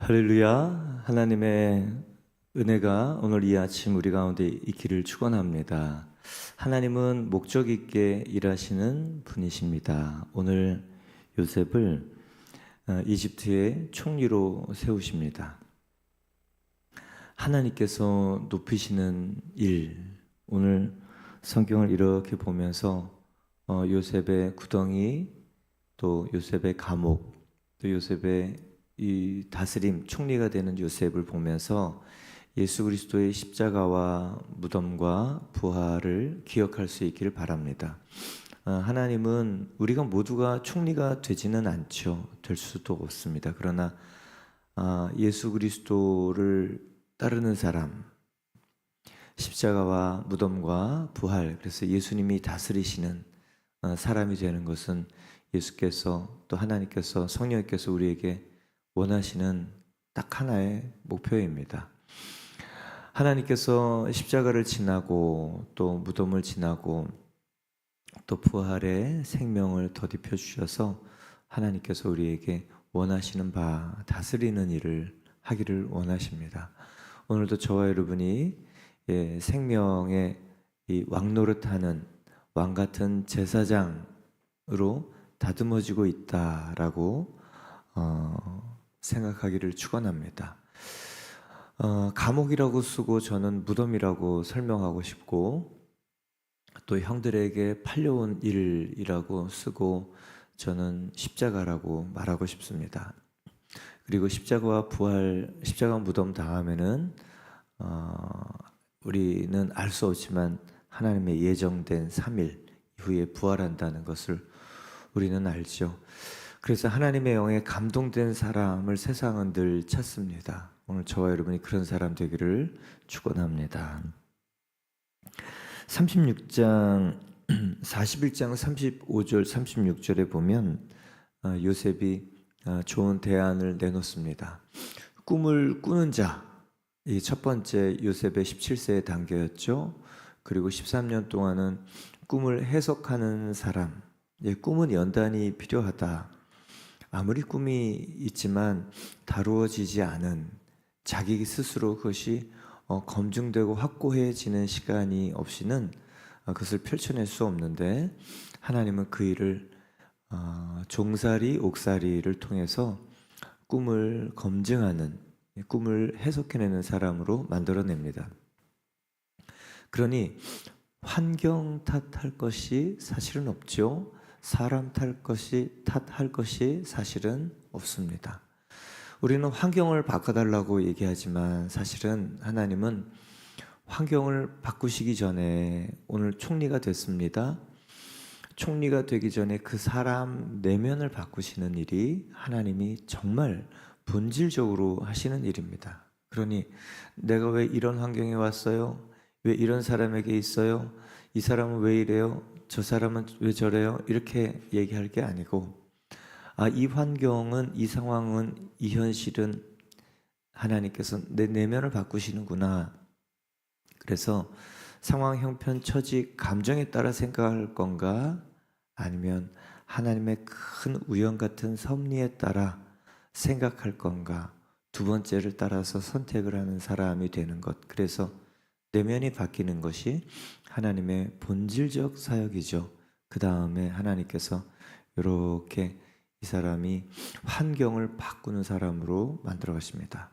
할렐루야. 하나님의 은혜가 오늘 이 아침 우리 가운데 있기를 축원합니다. 하나님은 목적 있게 일하시는 분이십니다. 오늘 요셉을 이집트의 총리로 세우십니다. 하나님께서 높이시는 일, 오늘 성경을 이렇게 보면서 요셉의 구덩이, 또 요셉의 감옥, 또 요셉의 이 다스림, 총리가 되는 요셉을 보면서 예수 그리스도의 십자가와 무덤과 부활을 기억할 수 있기를 바랍니다. 하나님은 우리가 모두가 총리가 되지는 않죠. 될 수도 없습니다. 그러나 예수 그리스도를 따르는 사람, 십자가와 무덤과 부활, 그래서 예수님이 다스리시는 사람이 되는 것은 예수께서 또 하나님께서 성령께서 우리에게 원하시는 딱 하나의 목표입니다. 하나님께서 십자가를 지나고 또 무덤을 지나고 또 부활의 생명을 덧입혀 주셔서 하나님께서 우리에게 원하시는 바 다스리는 일을 하기를 원하십니다. 오늘도 저와 여러분이 생명의 이 왕노릇하는 왕 같은 제사장으로 다듬어지고 있다라고 생각하기를 축원합니다. 감옥이라고 쓰고 저는 무덤이라고 설명하고 싶고, 또 형들에게 팔려온 일이라고 쓰고 저는 십자가라고 말하고 싶습니다. 그리고 십자가와 부활, 십자가 무덤 다음에는 우리는 알 수 없지만 하나님의 예정된 3일 이후에 부활한다는 것을 우리는 알죠. 그래서 하나님의 영에 감동된 사람을 세상은 늘 찾습니다. 오늘 저와 여러분이 그런 사람 되기를 축원합니다. 36장 41장 35절 36절에 보면 요셉이 좋은 대안을 내놓습니다. 꿈을 꾸는 자, 이 첫 번째 요셉의 17세의 단계였죠. 그리고 13년 동안은 꿈을 해석하는 사람, 꿈은 연단이 필요하다. 아무리 꿈이 있지만 다루어지지 않은 자기 스스로 그것이 검증되고 확고해지는 시간이 없이는 그것을 펼쳐낼 수 없는데, 하나님은 그 일을 종살이, 옥살이를 통해서 꿈을 검증하는, 꿈을 해석해내는 사람으로 만들어냅니다. 그러니 환경 탓할 것이 사실은 없죠. 사람 탓할 것이 사실은 없습니다. 우리는 환경을 바꿔달라고 얘기하지만 사실은 하나님은 환경을 바꾸시기 전에, 오늘 총리가 됐습니다. 총리가 되기 전에 그 사람 내면을 바꾸시는 일이 하나님이 정말 본질적으로 하시는 일입니다. 그러니 내가 왜 이런 환경에 왔어요? 왜 이런 사람에게 있어요? 이 사람은 왜 이래요? 저 사람은 왜 저래요? 이렇게 얘기할 게 아니고, 이 환경은, 이 상황은, 이 현실은 하나님께서 내 내면을 바꾸시는구나. 그래서 상황, 형편, 처지, 감정에 따라 생각할 건가? 아니면 하나님의 큰 우연 같은 섭리에 따라 생각할 건가? 두 번째를 따라서 선택을 하는 사람이 되는 것. 그래서 내면이 바뀌는 것이 하나님의 본질적 사역이죠. 그 다음에 하나님께서 이렇게 이 사람이 환경을 바꾸는 사람으로 만들어 가십니다.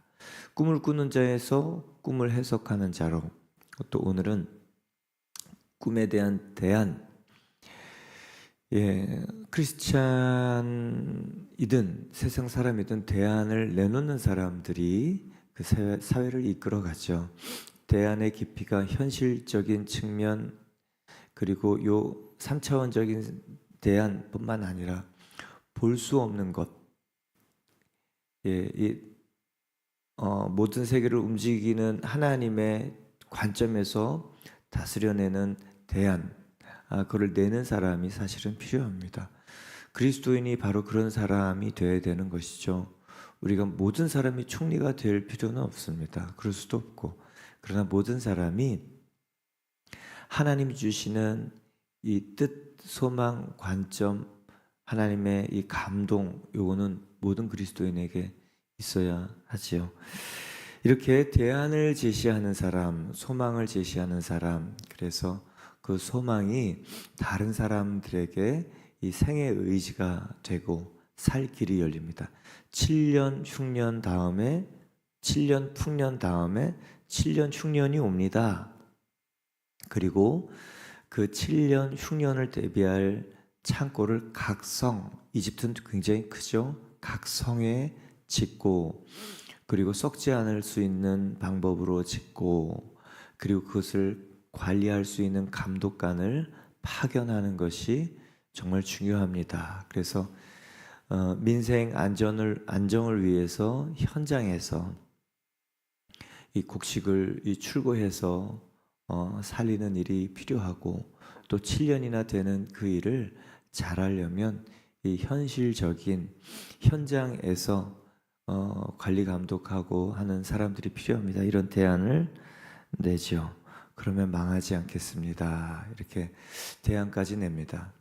꿈을 꾸는 자에서 꿈을 해석하는 자로, 또 오늘은 꿈에 대한 대안, 크리스찬이든 세상 사람이든 대안을 내놓는 사람들이 그 사회를 이끌어가죠. 대안의 깊이가 현실적인 측면, 그리고 요 3차원적인 대안뿐만 아니라 볼 수 없는 것, 모든 세계를 움직이는 하나님의 관점에서 다스려내는 대안, 그걸 내는 사람이 사실은 필요합니다. 그리스도인이 바로 그런 사람이 되어야 되는 것이죠. 우리가 모든 사람이 총리가 될 필요는 없습니다. 그럴 수도 없고, 그러나 모든 사람이 하나님 주시는 이 뜻, 소망, 관점, 하나님의 이 감동, 요거는 모든 그리스도인에게 있어야 하지요. 이렇게 대안을 제시하는 사람, 소망을 제시하는 사람, 그래서 그 소망이 다른 사람들에게 이 생의 의지가 되고 살 길이 열립니다. 7년 흉년 다음에 7년 풍년 다음에 7년 흉년이 옵니다. 그리고 그 7년 흉년을 대비할 창고를 각 성, 이집트는 굉장히 크죠. 각 성에 짓고, 그리고 썩지 않을 수 있는 방법으로 짓고, 그리고 그것을 관리할 수 있는 감독관을 파견하는 것이 정말 중요합니다. 그래서 민생 안정을 위해서 현장에서 이 곡식을 출고해서 살리는 일이 필요하고, 또 7년이나 되는 그 일을 잘하려면 이 현실적인 현장에서 관리 감독하고 하는 사람들이 필요합니다. 이런 대안을 내죠. 그러면 망하지 않겠습니다. 이렇게 대안까지 냅니다.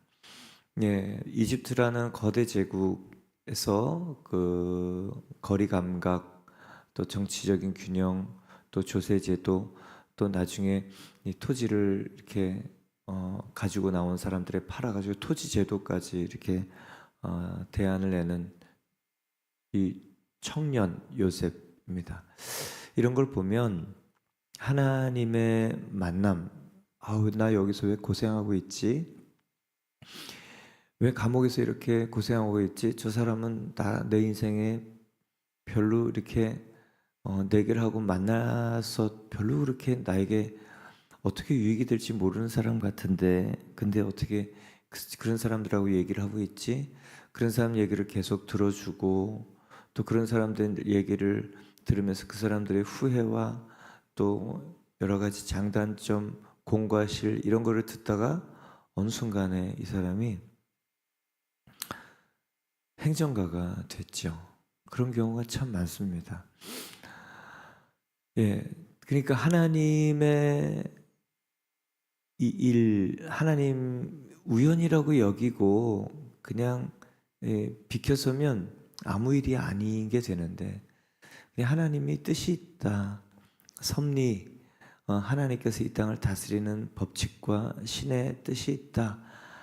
예, 이집트라는 거대 제국에서 그 거리 감각, 또 정치적인 균형, 또 조세제도, 또 나중에 이 토지를 이렇게 가지고 나온 사람들의 팔아가지고 토지 제도까지 이렇게 대안을 내는 이 청년 요셉입니다. 이런 걸 보면 하나님의 만남, 아우 나 여기서 왜 고생하고 있지? 왜 감옥에서 이렇게 고생하고 있지? 저 사람은 내 인생에 별로 이렇게 내게를 하고 만나서 별로 그렇게 나에게 어떻게 유익이 될지 모르는 사람 같은데, 근데 어떻게 그런 사람들하고 얘기를 하고 있지? 그런 사람 얘기를 계속 들어주고, 또 그런 사람들 얘기를 들으면서 그 사람들의 후회와 또 여러 가지 장단점, 공과 실 이런 거를 듣다가 어느 순간에 이 사람이 행정가가 됐죠. 그런 경우가 참 많습니다. 예, 그러니까 하나님의 이 일, 하나님 우연이라고 여기고 그냥 비켜서면 아무 일이 아닌 게 되는데, 하나님이 뜻이 있다. 섭리, 하나님께서 이 땅을 다스리는 법칙과 신의 뜻이 있다.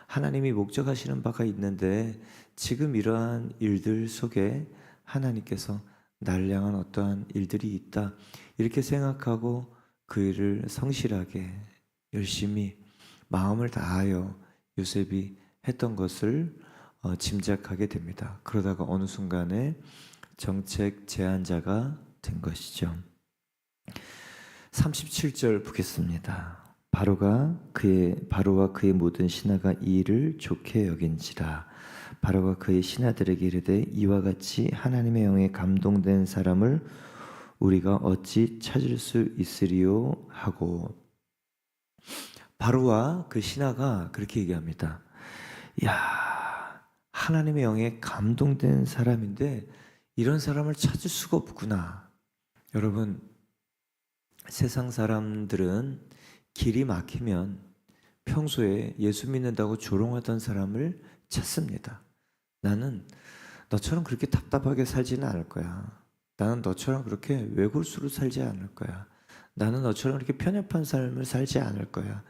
하나님이 목적하시는 바가 있는데 지금 이러한 일들 속에 하나님께서 나를 향한 어떠한 일들이 있다. 이렇게 생각하고 그 일을 성실하게 열심히 마음을 다하여 요셉이 했던 것을 짐작하게 됩니다. 그러다가 어느 순간에 정책 제안자가 된 것이죠. 37절 보겠습니다. 바로와 그의 모든 신하가 이 일을 좋게 여긴지라. 바로가 그의 신하들에게 이르되 이와 같이 하나님의 영에 감동된 사람을 우리가 어찌 찾을 수 있으리요 하고, 바로와 그 신하가 그렇게 얘기합니다. 야, 하나님의 영에 감동된 사람인데 이런 사람을 찾을 수가 없구나. 여러분, 세상 사람들은 길이 막히면 평소에 예수 믿는다고 조롱하던 사람을 찾습니다. 나는 너처럼 그렇게 답답하게 살지는 않을 거야. 나는 너처럼 그렇게 외골수로 살지 않을 거야. 나는 너처럼 그렇게 편협한 삶을 살지 않을 거야.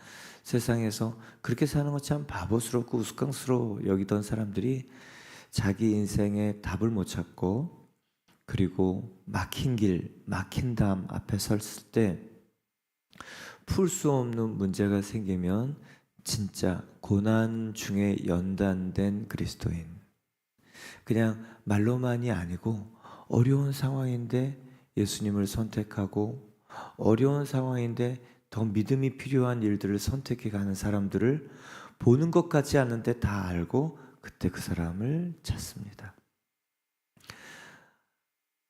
세상에서 그렇게 사는 것 참 바보스럽고 우스꽝스러워 여기던 사람들이 자기 인생에 답을 못 찾고, 그리고 막힌 길, 막힌 담 앞에 섰을 때 풀 수 없는 문제가 생기면 진짜 고난 중에 연단된 그리스도인, 그냥 말로만이 아니고 어려운 상황인데 예수님을 선택하고, 어려운 상황인데 더 믿음이 필요한 일들을 선택해 가는 사람들을 보는 것 같지 않은데 다 알고 그때 그 사람을 찾습니다.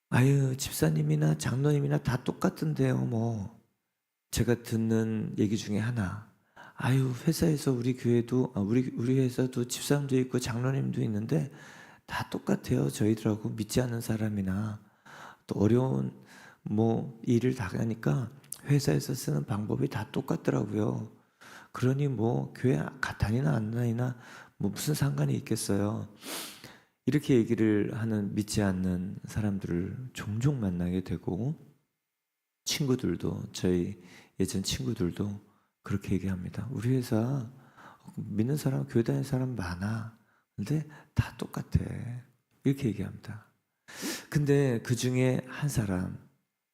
아유, 집사님이나 장로님이나 다 똑같은데요. 뭐 제가 듣는 얘기 중에 하나, 아유, 회사에서 우리 교회도 우리 회사도 집사님도 있고 장로님도 있는데 다 똑같아요. 저희들하고 믿지 않는 사람이나 또 어려운 일을 당하니까 회사에서 쓰는 방법이 다 똑같더라고요. 그러니 뭐 교회 다니나 안 다니나 뭐 무슨 상관이 있겠어요. 이렇게 얘기를 하는 믿지 않는 사람들을 종종 만나게 되고, 친구들도, 저희 예전 친구들도 그렇게 얘기합니다. 우리 회사 믿는 사람, 교회 다니는 사람 많아. 근데 다 똑같아. 이렇게 얘기합니다. 근데 그 중에 한 사람,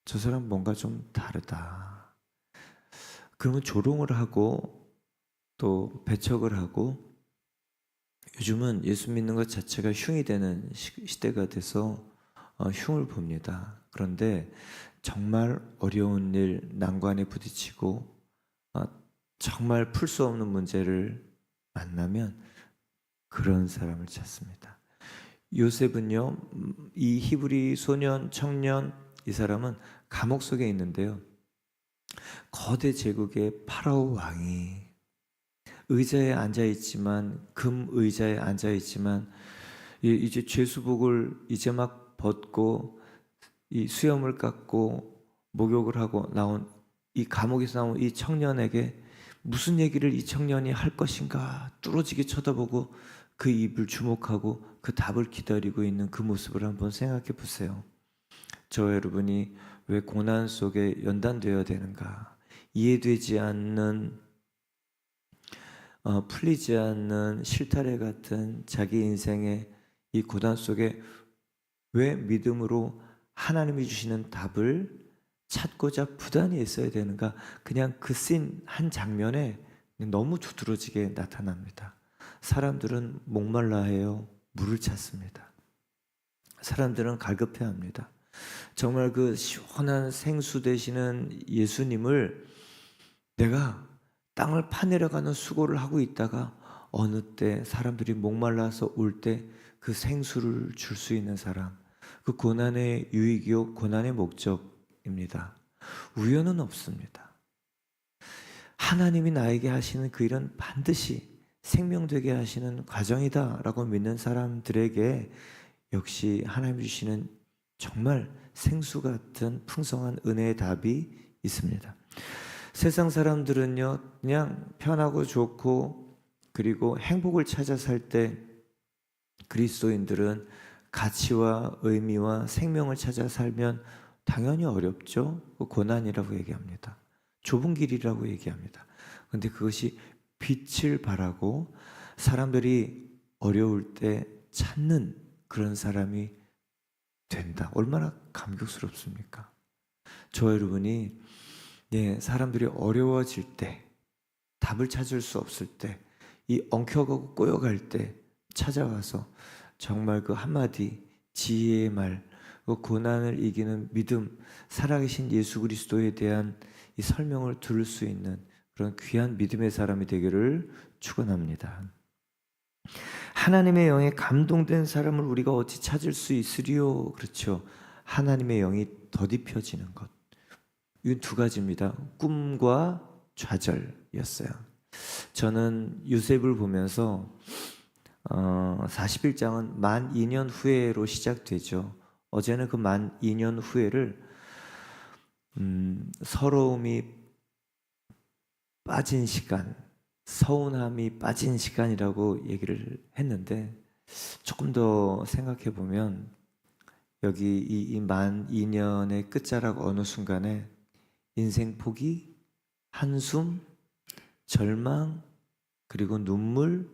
저 사람 뭔가 좀 다르다. 그러면 조롱을 하고 또 배척을 하고, 요즘은 예수 믿는 것 자체가 흉이 되는 시대가 돼서 흉을 봅니다. 그런데 정말 어려운 일, 난관에 부딪히고 어, 정말 풀 수 없는 문제를 만나면 그런 사람을 찾습니다. 요셉은요, 이 히브리 소년, 청년, 이 사람은 감옥 속에 있는데요. 거대 제국의 파라오 왕이 의자에 앉아 있지만, 금 의자에 앉아 있지만, 이제 죄수복을 이제 막 벗고 이 수염을 깎고 목욕을 하고 나온, 이 감옥에서 나온 이 청년에게 무슨 얘기를 이 청년이 할 것인가 뚫어지게 쳐다보고 그 입을 주목하고 그 답을 기다리고 있는 그 모습을 한번 생각해 보세요. 저 여러분이 왜 고난 속에 연단되어야 되는가? 이해되지 않는, 풀리지 않는 실타래 같은 자기 인생의 이 고난 속에 왜 믿음으로 하나님이 주시는 답을 찾고자 부단히 애써야 되는가? 그냥 그 씬 한 장면에 너무 두드러지게 나타납니다. 사람들은 목말라 해요. 물을 찾습니다. 사람들은 갈급해 합니다. 정말 그 시원한 생수 되시는 예수님을 내가 땅을 파내려가는 수고를 하고 있다가 어느 때 사람들이 목말라서 올 때 그 생수를 줄 수 있는 사람, 그 고난의 유익이요 고난의 목적입니다. 우연은 없습니다. 하나님이 나에게 하시는 그 일은 반드시 생명되게 하시는 과정이다라고 믿는 사람들에게 역시 하나님이 주시는 정말 생수 같은 풍성한 은혜의 답이 있습니다. 세상 사람들은요, 그냥 편하고 좋고 그리고 행복을 찾아 살 때, 그리스도인들은 가치와 의미와 생명을 찾아 살면 당연히 어렵죠. 고난이라고 얘기합니다. 좁은 길이라고 얘기합니다. 그런데 그것이 빛을 발하고 사람들이 어려울 때 찾는 그런 사람이 된다. 얼마나 감격스럽습니까? 저 여러분이 사람들이 어려워질 때, 답을 찾을 수 없을 때, 이 엉켜가고 꼬여갈 때 찾아와서 정말 그 한마디 지혜의 말, 그 고난을 이기는 믿음, 살아계신 예수 그리스도에 대한 이 설명을 들을 수 있는 그런 귀한 믿음의 사람이 되기를 축원합니다. 하나님의 영에 감동된 사람을 우리가 어찌 찾을 수 있으리요? 그렇죠. 하나님의 영이 더딥혀지는 것. 이 두 가지입니다. 꿈과 좌절이었어요. 저는 요셉을 보면서 41장은 만 2년 후에로 시작되죠. 어제는 그 만 2년 후에를 서러움이 빠진 시간, 서운함이 빠진 시간이라고 얘기를 했는데, 조금 더 생각해 보면 여기 이 만 2년의 끝자락 어느 순간에 인생 포기, 한숨, 절망, 그리고 눈물,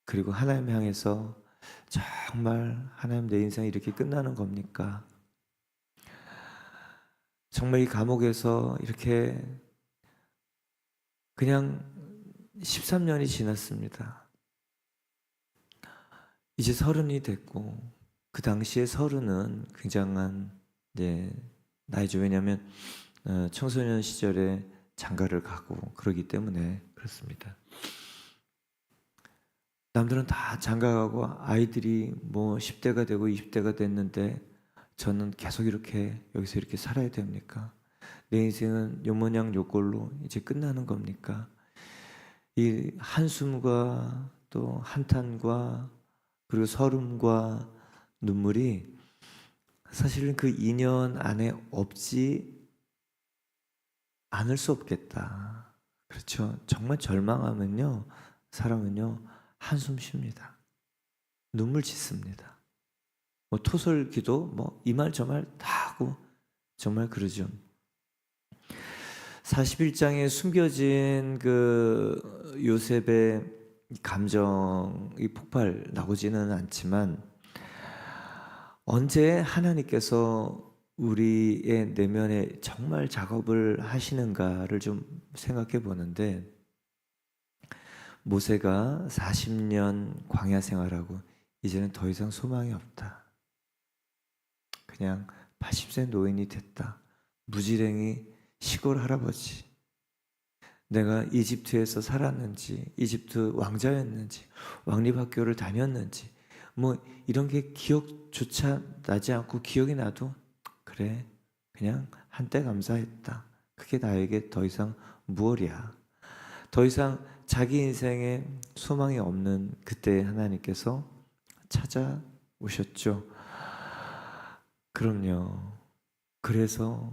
그리고 하나님 향해서 정말 하나님 내 인생이 이렇게 끝나는 겁니까? 정말 이 감옥에서 이렇게 그냥 13년이 지났습니다. 이제 30이 됐고, 그 당시에 30은 굉장한 나이죠. 왜냐하면 청소년 시절에 장가를 가고 그러기 때문에 그렇습니다. 남들은 다 장가가고 아이들이 뭐 10대가 되고 20대가 됐는데 저는 계속 이렇게 여기서 이렇게 살아야 됩니까? 내 인생은 요 모양 요 꼴로 이제 끝나는 겁니까? 이 한숨과 또 한탄과 그리고 서름과 눈물이 사실은 그 2년 안에 없지 않을 수 없겠다. 그렇죠. 정말 절망하면요, 사람은요 한숨 쉽니다. 눈물 짓습니다. 뭐 토설기도 뭐 이 말 저 말 다 하고 정말 그러죠. 41장에 숨겨진 그 요셉의 감정이 폭발 나오지는 않지만 언제 하나님께서 우리의 내면에 정말 작업을 하시는가를 좀 생각해 보는데, 모세가 40년 광야 생활하고 이제는 더 이상 소망이 없다. 그냥 80세 노인이 됐다. 무지랭이 시골 할아버지. 내가 이집트에서 살았는지, 이집트 왕자였는지, 왕립학교를 다녔는지, 뭐 이런 게 기억조차 나지 않고, 기억이 나도 그래, 그냥 한때 감사했다. 그게 나에게 더 이상 무엇이야. 더 이상 자기 인생에 소망이 없는 그때 하나님께서 찾아오셨죠. 그럼요. 그래서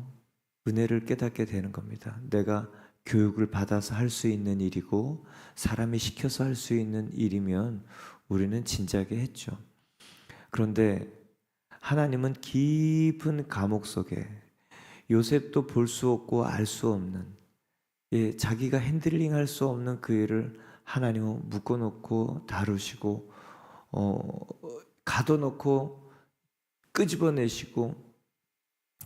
은혜를 깨닫게 되는 겁니다. 내가 교육을 받아서 할 수 있는 일이고 사람이 시켜서 할 수 있는 일이면 우리는 진작에 했죠. 그런데 하나님은 깊은 감옥 속에 요셉도 볼 수 없고 알 수 없는, 자기가 핸들링할 수 없는 그 일을 하나님은 묶어놓고 다루시고 가둬놓고 끄집어내시고,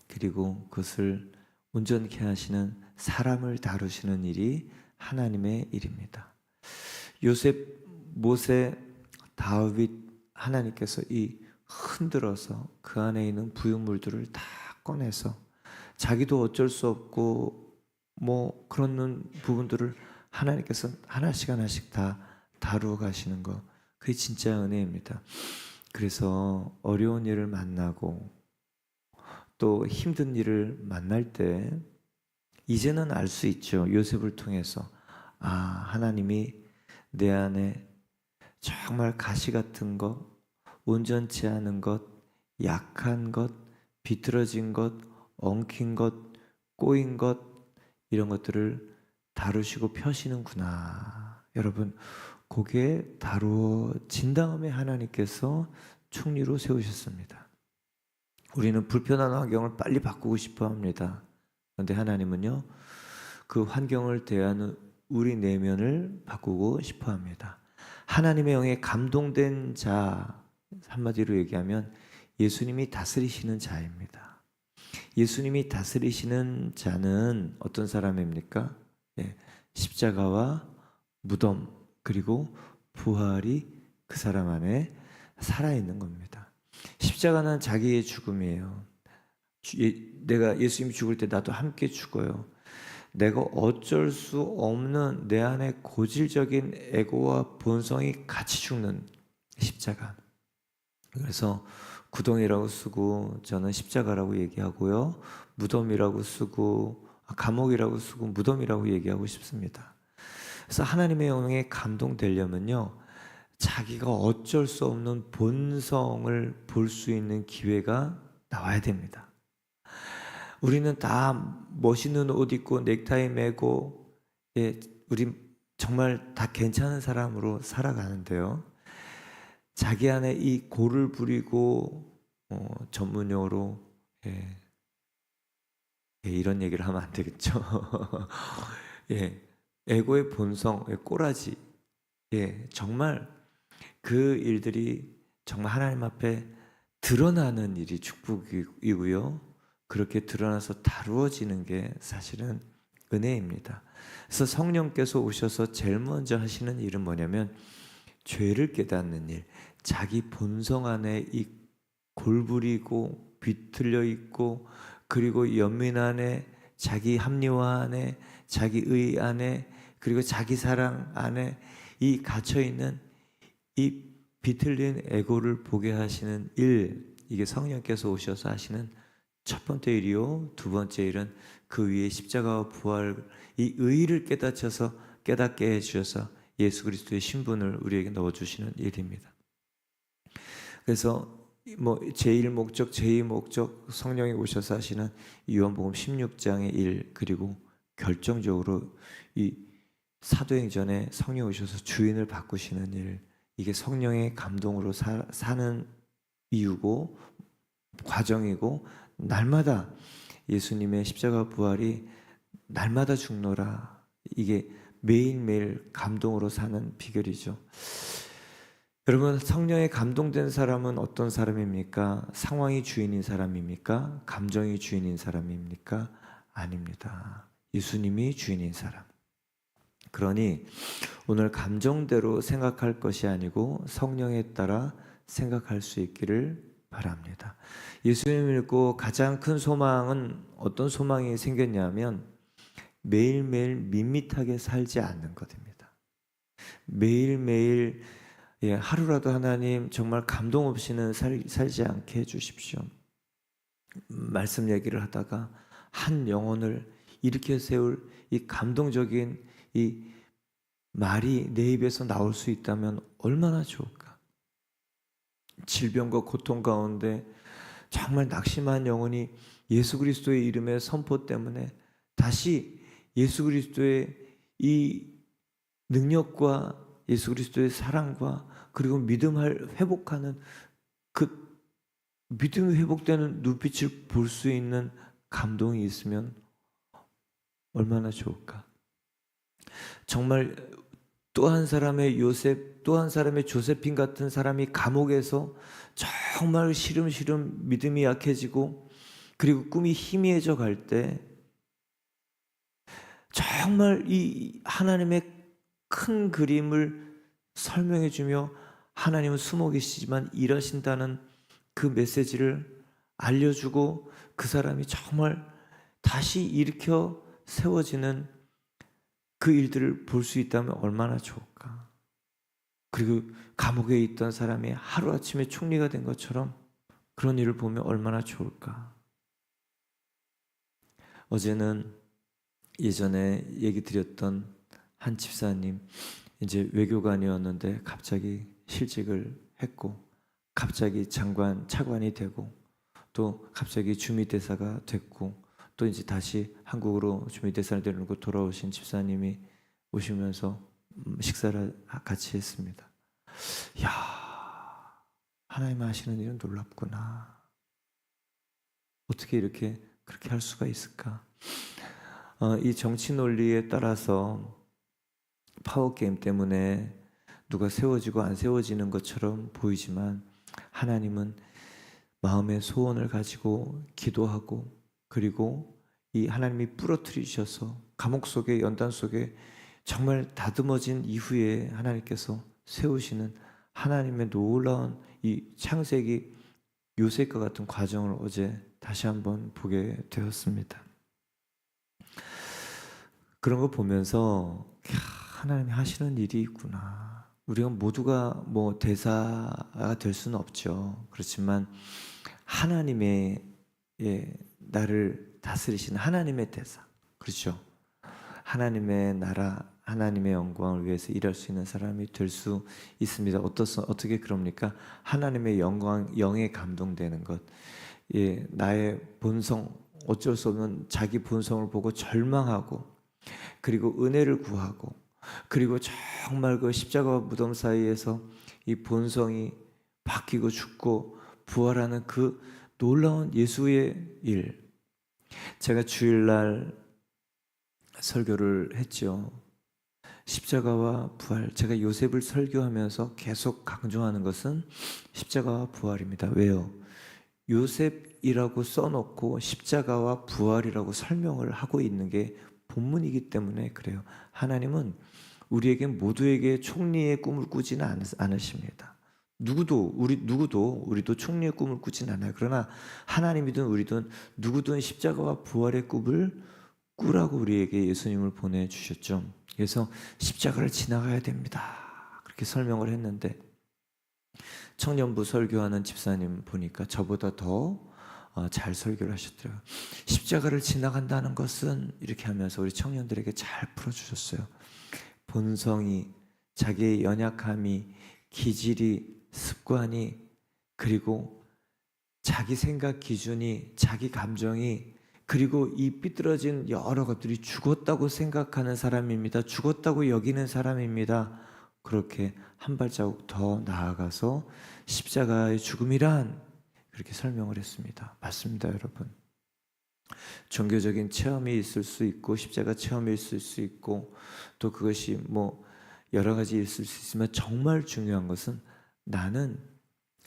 그리고 그것을 온전케 하시는 사람을 다루시는 일이 하나님의 일입니다. 요셉, 모세, 다윗, 하나님께서 이 흔들어서 그 안에 있는 부유물들을 다 꺼내서 자기도 어쩔 수 없고 뭐 그런 부분들을 하나님께서 하나씩 하나씩 다 다루어 가시는 거, 그게 진짜 은혜입니다. 그래서 어려운 일을 만나고 또 힘든 일을 만날 때 이제는 알 수 있죠. 요셉을 통해서 하나님이 내 안에 정말 가시 같은 것, 온전치 않은 것, 약한 것, 비틀어진 것, 엉킨 것, 꼬인 것, 이런 것들을 다루시고 펴시는구나. 여러분, 그게 다루어진 다음에 하나님께서 총리로 세우셨습니다. 우리는 불편한 환경을 빨리 바꾸고 싶어 합니다. 그런데 하나님은요, 그 환경을 대하는 우리 내면을 바꾸고 싶어 합니다. 하나님의 영에 감동된 자, 한마디로 얘기하면 예수님이 다스리시는 자입니다. 예수님이 다스리시는 자는 어떤 사람입니까? 십자가와 무덤 그리고 부활이 그 사람 안에 살아있는 겁니다. 십자가는 자기의 죽음이에요. 내가 예수님이 죽을 때 나도 함께 죽어요. 내가 어쩔 수 없는 내 안에 고질적인 에고와 본성이 같이 죽는 십자가. 그래서 구덩이라고 쓰고 저는 십자가라고 얘기하고요, 무덤이라고 쓰고 감옥이라고 쓰고 무덤이라고 얘기하고 싶습니다. 그래서 하나님의 영에 감동되려면요, 자기가 어쩔 수 없는 본성을 볼 수 있는 기회가 나와야 됩니다. 우리는 다 멋있는 옷 입고 넥타이 매고, 우리 정말 다 괜찮은 사람으로 살아가는데요, 자기 안에 이 고를 부리고 전문용어로 이런 얘기를 하면 안 되겠죠. 에고의 본성, 꼬라지, 정말 그 일들이 정말 하나님 앞에 드러나는 일이 축복이고요, 그렇게 드러나서 다루어지는 게 사실은 은혜입니다. 그래서 성령께서 오셔서 제일 먼저 하시는 일은 뭐냐면 죄를 깨닫는 일, 자기 본성 안에 이 골부리고 비틀려 있고, 그리고 연민 안에, 자기 합리화 안에, 자기 의 안에, 그리고 자기 사랑 안에 이 갇혀 있는 이 비틀린 에고를 보게 하시는 일, 이게 성령께서 오셔서 하시는 첫 번째 일이요. 두 번째 일은 그 위에 십자가와 부활, 이 의를 깨닫게 해주셔서 예수 그리스도의 신분을 우리에게 넣어주시는 일입니다. 그래서 뭐 제1목적, 제2목적, 성령이 오셔서 하시는 요한복음 16장의 일, 그리고 결정적으로 이 사도행전에 성령이 오셔서 주인을 바꾸시는 일, 이게 성령의 감동으로 사는 이유고 과정이고, 날마다 예수님의 십자가 부활이 날마다 죽노라, 이게 매일매일 감동으로 사는 비결이죠. 여러분, 성령에 감동된 사람은 어떤 사람입니까? 상황이 주인인 사람입니까? 감정이 주인인 사람입니까? 아닙니다. 예수님이 주인인 사람. 그러니 오늘 감정대로 생각할 것이 아니고 성령에 따라 생각할 수 있기를 바랍니다. 예수님을 믿고 가장 큰 소망은 어떤 소망이 생겼냐면 매일매일 밋밋하게 살지 않는 것입니다. 매일매일 하루라도 하나님 정말 감동 없이는 살지 않게 해주십시오. 말씀 얘기를 하다가 한 영혼을 일으켜 세울 이 감동적인 이 말이 내 입에서 나올 수 있다면 얼마나 좋을까. 질병과 고통 가운데 정말 낙심한 영혼이 예수 그리스도의 이름의 선포 때문에 다시 예수 그리스도의 이 능력과 예수 그리스도의 사랑과 그리고 믿음을 회복하는 그 믿음이 회복되는 눈빛을 볼 수 있는 감동이 있으면 얼마나 좋을까. 정말 또 한 사람의 요셉, 또 한 사람의 조세핀 같은 사람이 감옥에서 정말 시름시름 믿음이 약해지고 그리고 꿈이 희미해져 갈 때 정말 이 하나님의 큰 그림을 설명해 주며 하나님은 숨어 계시지만 일하신다는 그 메시지를 알려주고 그 사람이 정말 다시 일으켜 세워지는 그 일들을 볼 수 있다면 얼마나 좋을까. 그리고 감옥에 있던 사람이 하루아침에 총리가 된 것처럼 그런 일을 보면 얼마나 좋을까. 어제는 예전에 얘기 드렸던 한 집사님, 이제 외교관이었는데 갑자기 실직을 했고 갑자기 차관이 되고 또 갑자기 주미대사가 됐고 또 이제 다시 한국으로 주미대사를 데려놓고 돌아오신 집사님이 오시면서 식사를 같이 했습니다. 야, 하나님 하시는 일은 놀랍구나. 어떻게 그렇게 할 수가 있을까? 이 정치 논리에 따라서 파워게임 때문에 누가 세워지고 안 세워지는 것처럼 보이지만 하나님은 마음의 소원을 가지고 기도하고 그리고 이 하나님이 부러뜨리셔서 감옥 속에 연단 속에 정말 다듬어진 이후에 하나님께서 세우시는 하나님의 놀라운 이 창세기 요셉과 같은 과정을 어제 다시 한번 보게 되었습니다. 그런 거 보면서 하나님이 하시는 일이 있구나. 우리가 모두가 뭐 대사가 될 수는 없죠. 그렇지만 하나님의 나를 다스리시는 하나님의 대사, 그렇죠? 하나님의 나라, 하나님의 영광을 위해서 일할 수 있는 사람이 될 수 있습니다. 어떻게 그럽니까? 하나님의 영에 감동되는 것. 나의 본성, 어쩔 수 없는 자기 본성을 보고 절망하고 그리고 은혜를 구하고 그리고 정말 그 십자가와 무덤 사이에서 이 본성이 바뀌고 죽고 부활하는 그 놀라운 예수의 일. 제가 주일날 설교를 했죠. 십자가와 부활. 제가 요셉을 설교하면서 계속 강조하는 것은 십자가와 부활입니다. 왜요? 요셉이라고 써놓고 십자가와 부활이라고 설명을 하고 있는 게 본문이기 때문에 그래요. 하나님은 우리에게 모두에게 총리의 꿈을 꾸지는 않으십니다. 우리도 총리의 꿈을 꾸진 않아요. 그러나 하나님이든 우리든 누구든 십자가와 부활의 꿈을 꾸라고 우리에게 예수님을 보내주셨죠. 그래서 십자가를 지나가야 됩니다. 그렇게 설명을 했는데 청년부 설교하는 집사님 보니까 저보다 더 잘 설교를 하셨더라고요. 십자가를 지나간다는 것은 이렇게 하면서 우리 청년들에게 잘 풀어주셨어요. 본성이, 자기의 연약함이, 기질이, 습관이, 그리고 자기 생각 기준이, 자기 감정이, 그리고 이 삐뚤어진 여러 것들이 죽었다고 생각하는 사람입니다. 죽었다고 여기는 사람입니다. 그렇게 한 발자국 더 나아가서 십자가의 죽음이란 그렇게 설명을 했습니다. 맞습니다, 여러분. 종교적인 체험이 있을 수 있고 십자가 체험이 있을 수 있고 또 그것이 여러 가지 있을 수 있지만 정말 중요한 것은 나는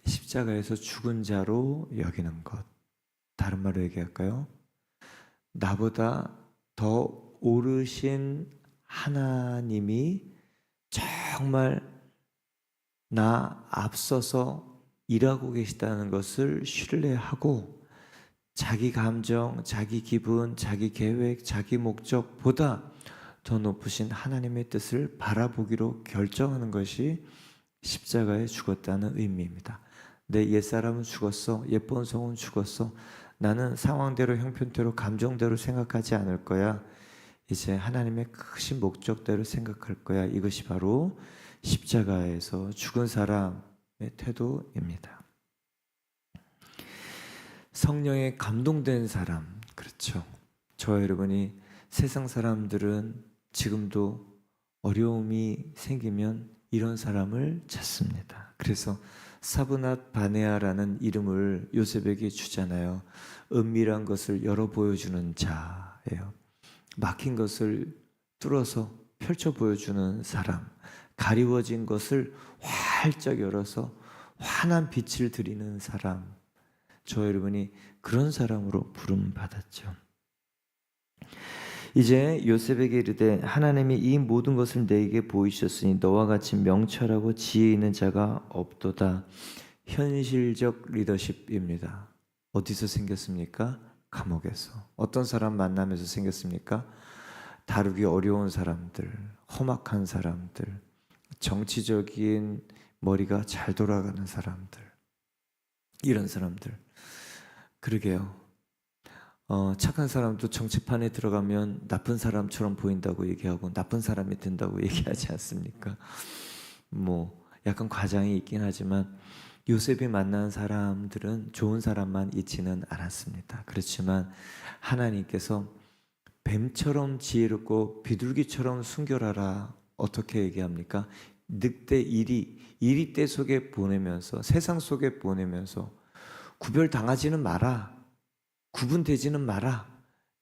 십자가에서 죽은 자로 여기는 것. 다른 말로 얘기할까요? 나보다 더 오르신 하나님이 정말 나 앞서서 일하고 계시다는 것을 신뢰하고 자기 감정, 자기 기분, 자기 계획, 자기 목적보다 더 높으신 하나님의 뜻을 바라보기로 결정하는 것이 십자가에 죽었다는 의미입니다. 내 옛사람은 죽었어. 옛 본성은 죽었어. 나는 상황대로 형편대로 감정대로 생각하지 않을 거야. 이제 하나님의 크신 목적대로 생각할 거야. 이것이 바로 십자가에서 죽은 사람의 태도입니다. 성령에 감동된 사람, 그렇죠. 저와 여러분이 세상 사람들은 지금도 어려움이 생기면 이런 사람을 찾습니다. 그래서 사브낫 바네아라는 이름을 요셉에게 주잖아요. 은밀한 것을 열어 보여주는 자예요. 막힌 것을 뚫어서 펼쳐 보여주는 사람, 가리워진 것을 활짝 열어서 환한 빛을 드리는 사람, 저 여러분이 그런 사람으로 부름 받았죠. 이제 요셉에게 이르되 하나님이 이 모든 것을 내게 보이셨으니 너와 같이 명철하고 지혜 있는 자가 없도다. 현실적 리더십입니다. 어디서 생겼습니까? 감옥에서. 어떤 사람 만나면서 생겼습니까? 다루기 어려운 사람들, 험악한 사람들, 정치적인 머리가 잘 돌아가는 사람들, 이런 사람들. 그러게요. 착한 사람도 정치판에 들어가면 나쁜 사람처럼 보인다고 얘기하고 나쁜 사람이 된다고 얘기하지 않습니까? 약간 과장이 있긴 하지만 요셉이 만난 사람들은 좋은 사람만 있지는 않았습니다. 그렇지만 하나님께서 뱀처럼 지혜롭고 비둘기처럼 순결하라 어떻게 얘기합니까? 늑대 이리떼 속에 보내면서 세상 속에 보내면서 구별당하지는 마라. 구분되지는 마라.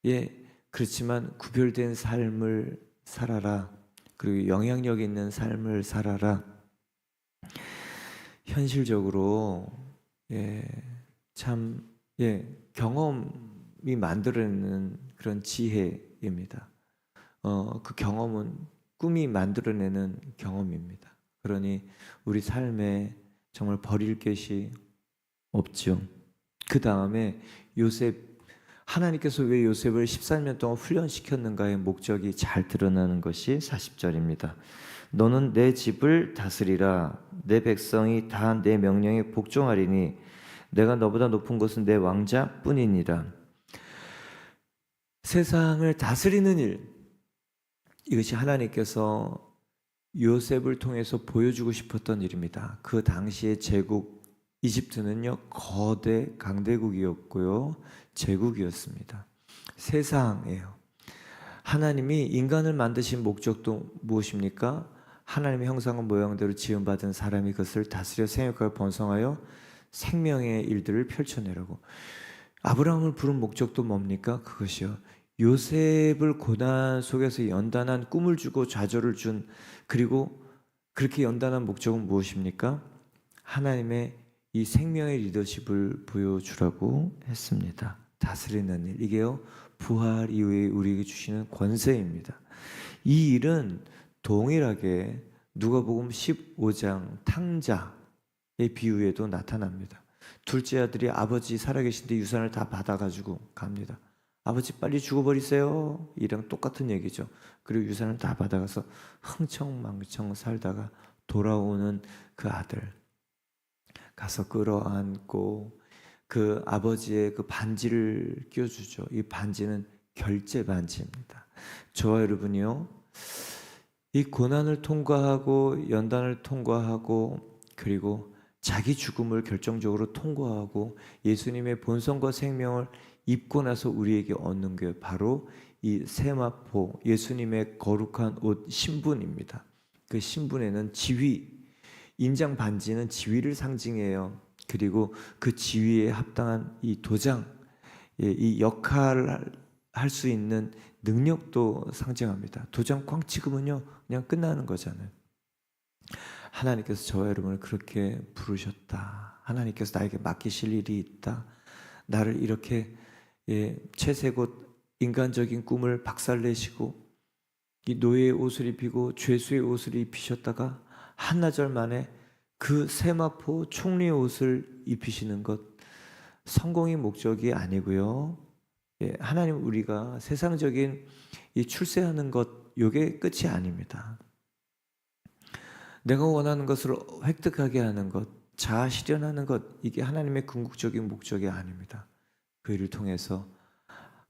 예, 그렇지만 구별된 삶을 살아라. 그리고 영향력 있는 삶을 살아라. 현실적으로 경험이 만들어내는 그런 지혜입니다. 그 경험은 꿈이 만들어내는 경험입니다. 그러니 우리 삶에 정말 버릴 것이 없죠. 그 다음에 하나님께서 왜 요셉을 14년 동안 훈련시켰는가의 목적이 잘 드러나는 것이 40절입니다. 너는 내 집을 다스리라. 내 백성이 다 내 명령에 복종하리니 내가 너보다 높은 것은 내 왕자뿐이니라. 세상을 다스리는 일, 이것이 하나님께서 요셉을 통해서 보여주고 싶었던 일입니다. 그 당시의 제국 이집트는요 거대 강대국이었고요 제국이었습니다. 세상이에요. 하나님이 인간을 만드신 목적도 무엇입니까? 하나님의 형상과 모양대로 지음받은 사람이 그것을 다스려 생육하여 번성하여 생명의 일들을 펼쳐내라고. 아브라함을 부른 목적도 뭡니까? 그것이요. 요셉을 고난 속에서 연단한 꿈을 주고 좌절을 준, 그리고 그렇게 연단한 목적은 무엇입니까? 하나님의 이 생명의 리더십을 보여주라고 했습니다. 다스리는 일, 이게요 부활 이후에 우리에게 주시는 권세입니다. 이 일은 동일하게 누가복음 15장 탕자의 비유에도 나타납니다. 둘째 아들이 아버지 살아계신데 유산을 다 받아가지고 갑니다. 아버지 빨리 죽어버리세요. 이랑 똑같은 얘기죠. 그리고 유산을 다 받아가서 흥청망청 살다가 돌아오는 그 아들, 가서 끌어안고 그 아버지의 그 반지를 끼워주죠. 이 반지는 결제 반지입니다. 저와 여러분이요, 이 고난을 통과하고 연단을 통과하고 그리고 자기 죽음을 결정적으로 통과하고 예수님의 본성과 생명을 입고 나서 우리에게 얻는 게 바로 이 세마포, 예수님의 거룩한 옷 신분입니다. 그 신분에는 지위, 인장 반지는 지위를 상징해요. 그리고 그 지위에 합당한 이 도장, 이 역할을 할 수 있는 능력도 상징합니다. 도장 꽝 찍으면요 그냥 끝나는 거잖아요. 하나님께서 저와 여러분을 그렇게 부르셨다. 하나님께서 나에게 맡기실 일이 있다. 나를 이렇게 채색옷 인간적인 꿈을 박살내시고 이 노예의 옷을 입히고 죄수의 옷을 입히셨다가 한나절 만에 그 세마포 총리의 옷을 입히시는 것, 성공이 목적이 아니고요. 하나님, 우리가 세상적인 이 출세하는 것, 이게 끝이 아닙니다. 내가 원하는 것을 획득하게 하는 것, 자아 실현하는 것, 이게 하나님의 궁극적인 목적이 아닙니다. 그 일을 통해서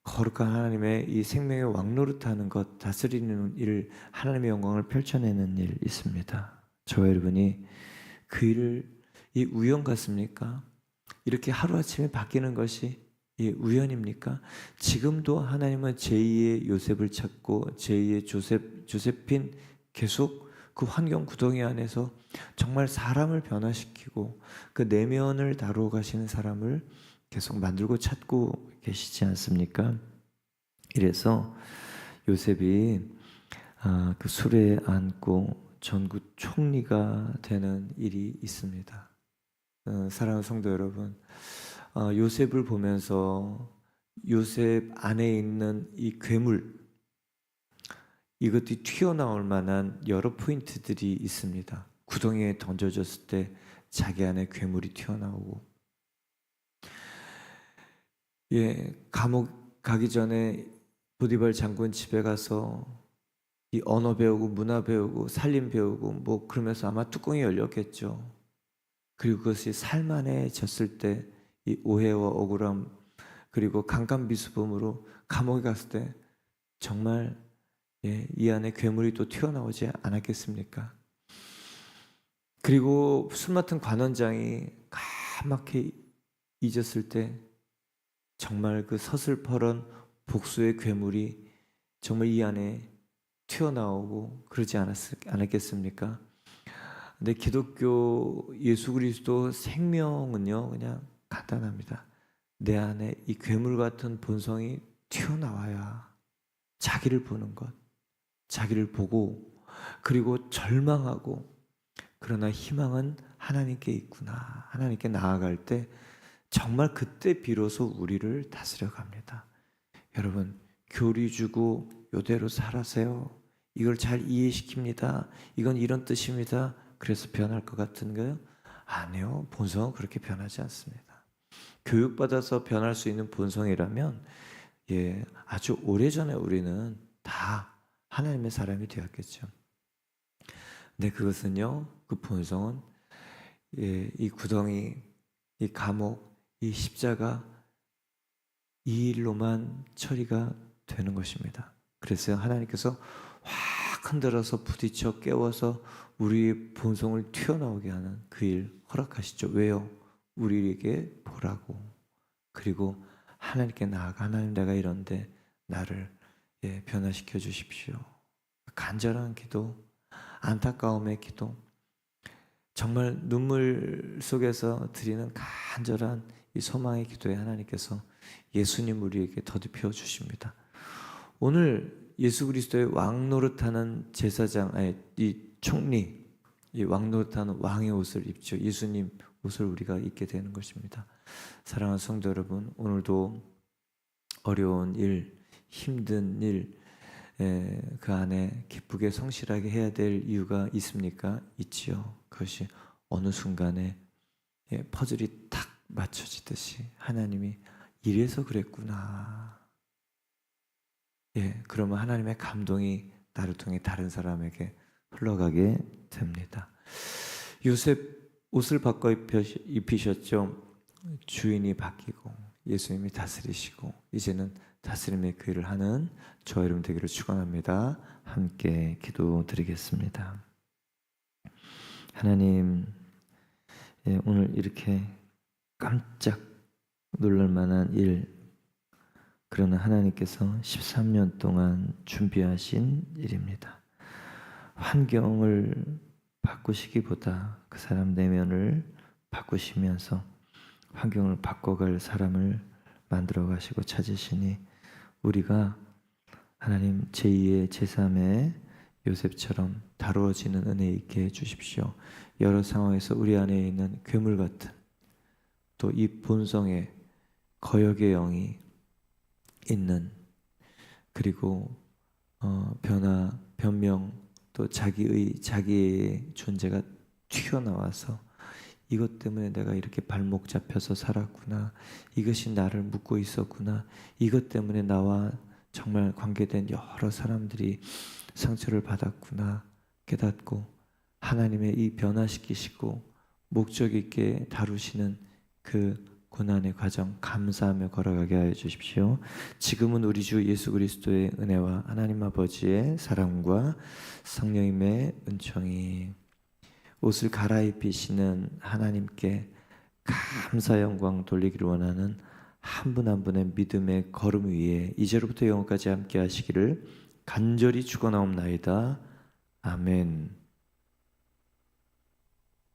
거룩한 하나님의 이 생명의 왕노릇하는 것, 다스리는 일, 하나님의 영광을 펼쳐내는 일 있습니다. 저와 여러분이 그 일을 이 우연 같습니까? 이렇게 하루아침에 바뀌는 것이 우연입니까? 지금도 하나님은 제2의 요셉을 찾고 제2의 조세핀 계속 그 환경 구덩이 안에서 정말 사람을 변화시키고 그 내면을 다루어 가시는 사람을 계속 만들고 찾고 계시지 않습니까? 이래서 요셉이 그 수레에 앉고 전국 총리가 되는 일이 있습니다. 사랑하는 성도 여러분, 요셉을 보면서 요셉 안에 있는 이 괴물, 이것들이 튀어나올 만한 여러 포인트들이 있습니다. 구덩이에 던져졌을 때 자기 안에 괴물이 튀어나오고, 감옥 가기 전에 보디발 장군 집에 가서 이 언어 배우고 문화 배우고 살림 배우고 뭐 그러면서 아마 뚜껑이 열렸겠죠. 그리고 그것이 살만해졌을 때 이 오해와 억울함, 그리고 강간비수범으로 감옥에 갔을 때 정말 이 안에 괴물이 또 튀어나오지 않았겠습니까? 그리고 술 맡은 관원장이 까맣게 잊었을 때 정말 그 서슬퍼런 복수의 괴물이 정말 이 안에 튀어나오고 그러지 않았겠습니까? 근데 기독교 예수 그리스도 생명은요 그냥 간단합니다. 내 안에 이 괴물 같은 본성이 튀어나와야 자기를 보는 것, 자기를 보고 그리고 절망하고, 그러나 희망은 하나님께 있구나, 하나님께 나아갈 때 정말 그때 비로소 우리를 다스려 갑니다. 여러분, 교리 주고 이대로 살아세요. 이걸 잘 이해시킵니다. 이건 이런 뜻입니다. 그래서 변할 것 같은가요? 아니요. 본성은 그렇게 변하지 않습니다. 교육받아서 변할 수 있는 본성이라면 아주 오래전에 우리는 다 하나님의 사람이 되었겠죠. 근데 그것은요, 그 본성은 이 구덩이, 이 감옥, 이 십자가, 이 일로만 처리가 되는 것입니다. 그래서 하나님께서 확 흔들어서 부딪혀 깨워서 우리의 본성을 튀어나오게 하는 그 일 허락하시죠. 왜요? 우리에게 보라고. 그리고 하나님께 나아가, 하나님 내가 이런데 나를 변화시켜 주십시오. 간절한 기도, 안타까움의 기도, 정말 눈물 속에서 드리는 간절한 이 소망의 기도에 하나님께서 예수님 우리에게 더듬혀 주십니다. 오늘 예수 그리스도의 왕 노릇하는 제사장, 이 총리, 이 왕 노릇하는 왕의 옷을 입죠. 예수님 옷을 우리가 입게 되는 것입니다. 사랑하는 성도 여러분, 오늘도 어려운 일, 힘든 일, 그 안에 기쁘게 성실하게 해야 될 이유가 있습니까? 있지요. 그것이 어느 순간에 퍼즐이 탁 맞춰지듯이 하나님이 이래서 그랬구나. 그러면 하나님의 감동이 나를 통해 다른 사람에게 흘러가게 됩니다. 요셉 옷을 바꿔 입히셨죠. 주인이 바뀌고 예수님이 다스리시고 이제는 다스림의 그 일을 하는 저와 여러분 되기를 축원합니다. 함께 기도드리겠습니다. 하나님, 오늘 이렇게 깜짝 놀랄 만한 일, 그러나 하나님께서 13년 동안 준비하신 일입니다. 환경을 바꾸시기보다 그 사람 내면을 바꾸시면서 환경을 바꿔갈 사람을 만들어 가시고 찾으시니 우리가 하나님 제2의 제3의 요셉처럼 다루어지는 은혜 있게 해주십시오. 여러 상황에서 우리 안에 있는 괴물 같은 또 이 본성의 거역의 영이 있는 그리고 변화, 변명 또 자기의 존재가 튀어나와서 이것 때문에 내가 이렇게 발목 잡혀서 살았구나. 이것이 나를 묶고 있었구나. 이것 때문에 나와 정말 관계된 여러 사람들이 상처를 받았구나 깨닫고 하나님의 이 변화시키시고 목적 있게 다루시는 그 고난의 과정 감사하며 걸어가게 하여 주십시오. 지금은 우리 주 예수 그리스도의 은혜와 하나님 아버지의 사랑과 성령님의 은총이 옷을 갈아입히시는 하나님께 감사 영광 돌리기를 원하는 한 분 한 분의 믿음의 걸음 위에 이제로부터 영원까지 함께 하시기를 간절히 축원하옵나이다. 아멘.